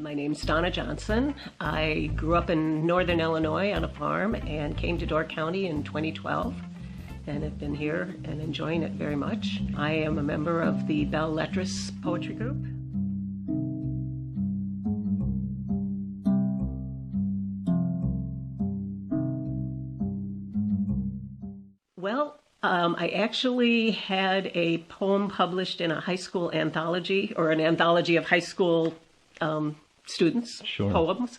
My name's Donna Johnson. I grew up in northern Illinois on a farm and came to Door County in 2012 and have been here and enjoying it very much. I am a member of the Belles Lettres poetry group. Well, I actually had a poem published in a high school anthology, or an anthology of high school students' poems.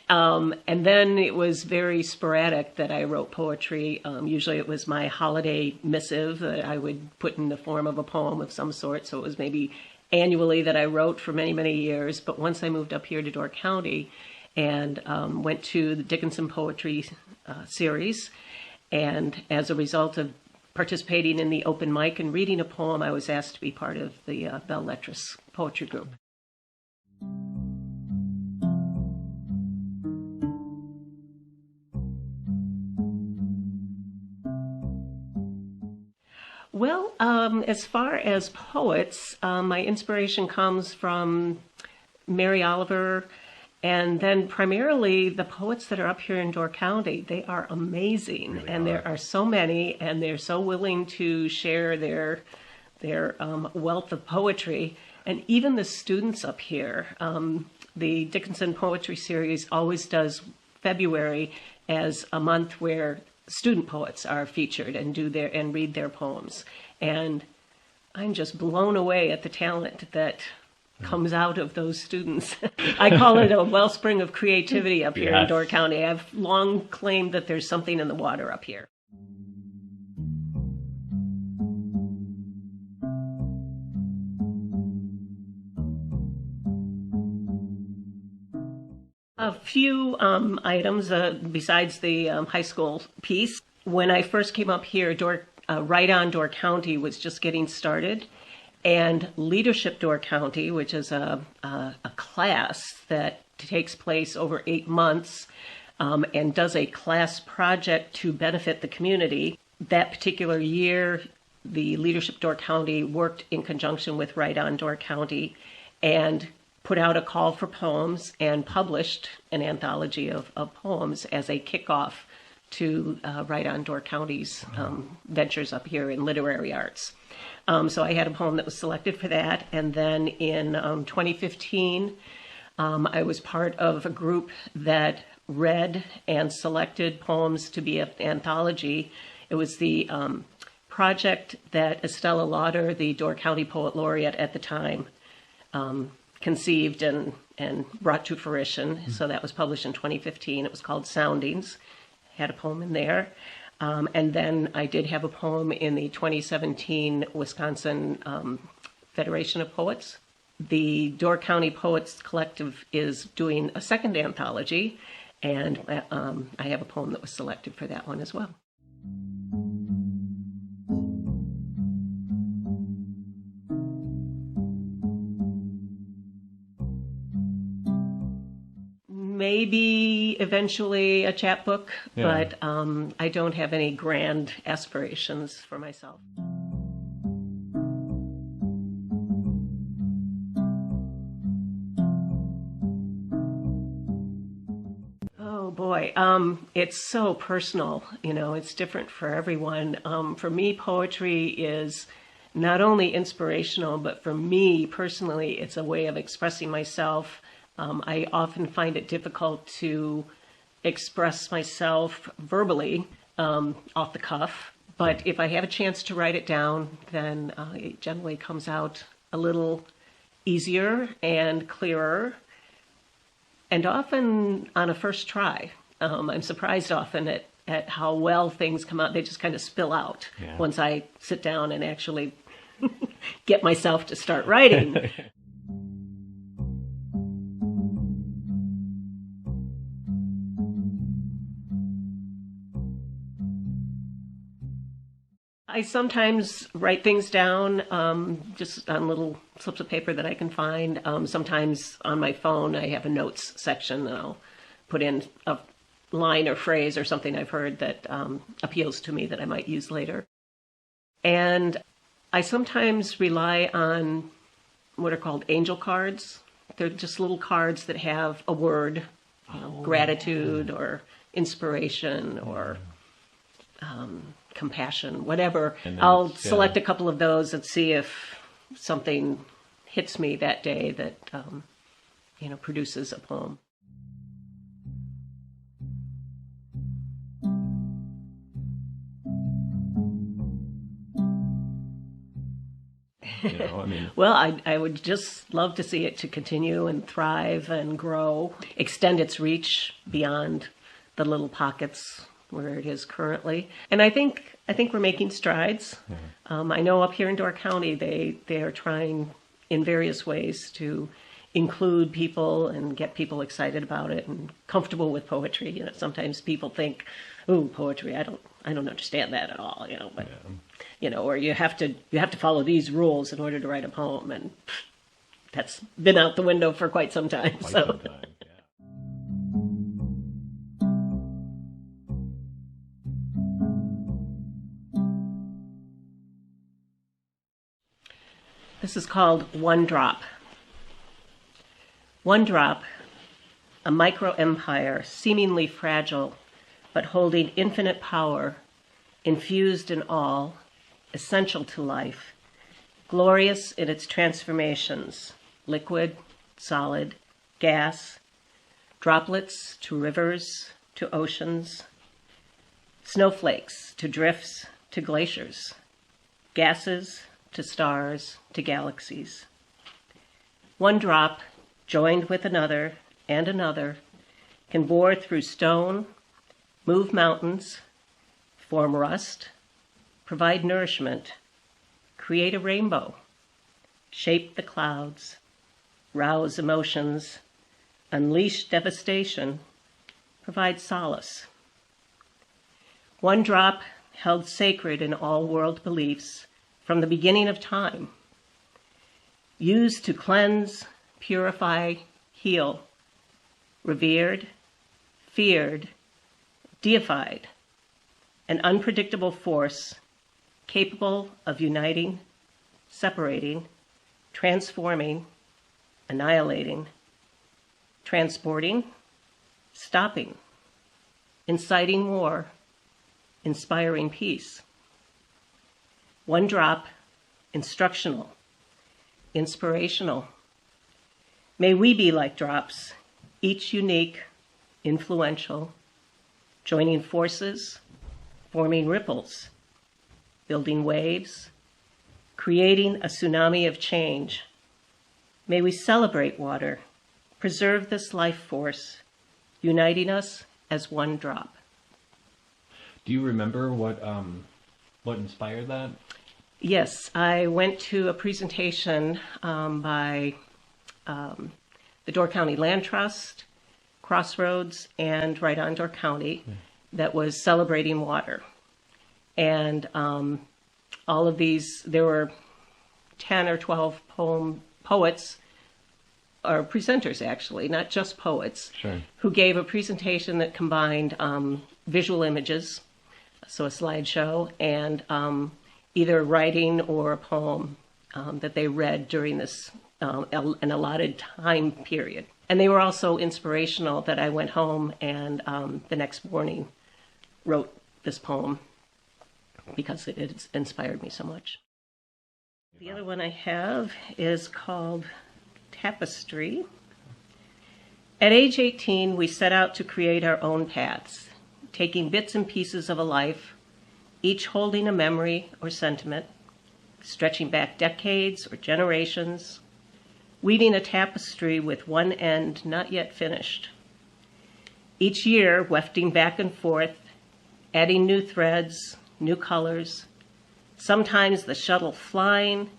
And then it was very sporadic that I wrote poetry. Usually it was my holiday missive that I would put in the form of a poem of some sort. So it was maybe annually that I wrote for many, many years. But once I moved up here to Door County and went to the Dickinson Poetry series, and as a result of participating in the open mic and reading a poem, I was asked to be part of the Belles Lettres poetry group. Well, as far as poets, my inspiration comes from Mary Oliver, and then primarily the poets that are up here in Door County. They are amazing, really, and there are so many, and they're so willing to share their wealth of poetry. And even the students up here, the Dickinson Poetry Series always does February as a month where student poets are featured and read their poems. And I'm just blown away at the talent that comes out of those students. I call it a wellspring of creativity up here in Door County. I've long claimed that there's something in the water up here. A few items besides the high school piece. When I first came up here, Right On Door County was just getting started. And Leadership Door County, which is a class that takes place over 8 months and does a class project to benefit the community. That particular year, the Leadership Door County worked in conjunction with Right On Door County and put out a call for poems and published an anthology of poems as a kickoff to Right On Door County's ventures up here in literary arts. So I had a poem that was selected for that. And then in 2015, I was part of a group that read and selected poems to be an anthology. It was the project that Estella Lauder, the Door County Poet Laureate at the time, conceived and brought to fruition. So that was published in 2015. It was called Soundings. Had a poem in there. And then I did have a poem in the 2017 Wisconsin Federation of Poets. The Door County Poets Collective is doing a second anthology, and I have a poem that was selected for that one as well. Maybe eventually a chapbook, but I don't have any grand aspirations for myself. Oh boy, it's so personal, it's different for everyone. For me, poetry is not only inspirational, but for me personally, it's a way of expressing myself. I often find it difficult to express myself verbally off the cuff, but if I have a chance to write it down, then it generally comes out a little easier and clearer, and often on a first try. I'm surprised often at how well things come out. They just kind of spill out once I sit down and actually get myself to start writing. I sometimes write things down just on little slips of paper that I can find. Sometimes on my phone I have a notes section and I'll put in a line or phrase or something I've heard that appeals to me that I might use later. And I sometimes rely on what are called angel cards. They're just little cards that have a word, gratitude or inspiration or compassion, whatever. I'll select a couple of those and see if something hits me that day that, produces a poem. Well, I would just love to see it to continue and thrive and grow, extend its reach beyond the little pockets where it is currently. And I think we're making strides. I know up here in Door County, they are trying in various ways to include people and get people excited about it and comfortable with poetry. Sometimes people think, "Ooh, poetry, I don't understand that at all," but or you have to follow these rules in order to write a poem, and that's been out the window for quite some time. This is called One Drop. One drop, a micro-empire, seemingly fragile, but holding infinite power, infused in all, essential to life, glorious in its transformations, liquid, solid, gas, droplets to rivers, to oceans, snowflakes to drifts, to glaciers, gases to stars, to galaxies. One drop, joined with another and another, can bore through stone, move mountains, form rust, provide nourishment, create a rainbow, shape the clouds, rouse emotions, unleash devastation, provide solace. One drop held sacred in all world beliefs from the beginning of time, used to cleanse, purify, heal, revered, feared, deified, an unpredictable force capable of uniting, separating, transforming, annihilating, transporting, stopping, inciting war, inspiring peace. One drop, instructional, inspirational. May we be like drops, each unique, influential, joining forces, forming ripples, building waves, creating a tsunami of change. May we celebrate water, preserve this life force, uniting us as one drop. Do you remember what inspired that? Yes, I went to a presentation by the Door County Land Trust, Crossroads, and Right On Door County that was celebrating water. And all of these, there were 10 or 12 poets, or presenters actually, not just poets, who gave a presentation that combined visual images, so a slideshow, and either writing or a poem that they read during this an allotted time period. And they were also inspirational that I went home and the next morning wrote this poem because it inspired me so much. The other one I have is called Tapestry. At age 18, we set out to create our own paths, taking bits and pieces of a life, each holding a memory or sentiment, stretching back decades or generations, weaving a tapestry with one end not yet finished. Each year, wefting back and forth, adding new threads, new colors, sometimes the shuttle flying,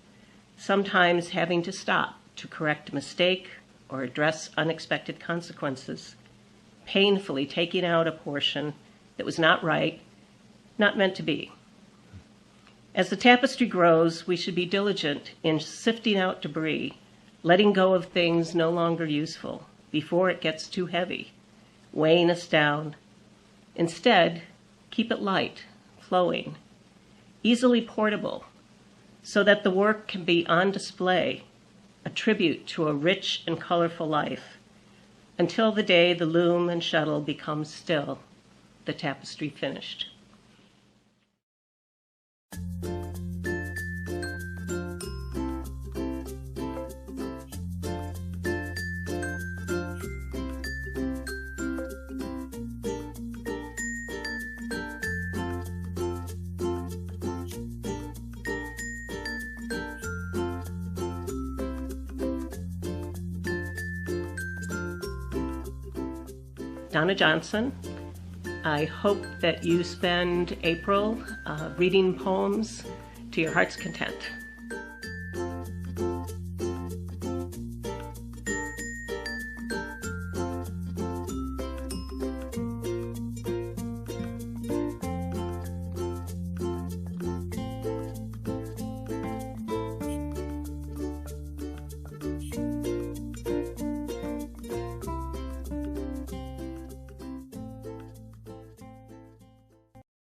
sometimes having to stop to correct a mistake or address unexpected consequences, painfully taking out a portion that was not right, not meant to be. As the tapestry grows, we should be diligent in sifting out debris, letting go of things no longer useful before it gets too heavy, weighing us down. Instead, keep it light, flowing, easily portable, so that the work can be on display a tribute to a rich and colorful life, until the day the loom and shuttle become still, the tapestry finished. Donna Johnson. I hope that you spend April reading poems to your heart's content.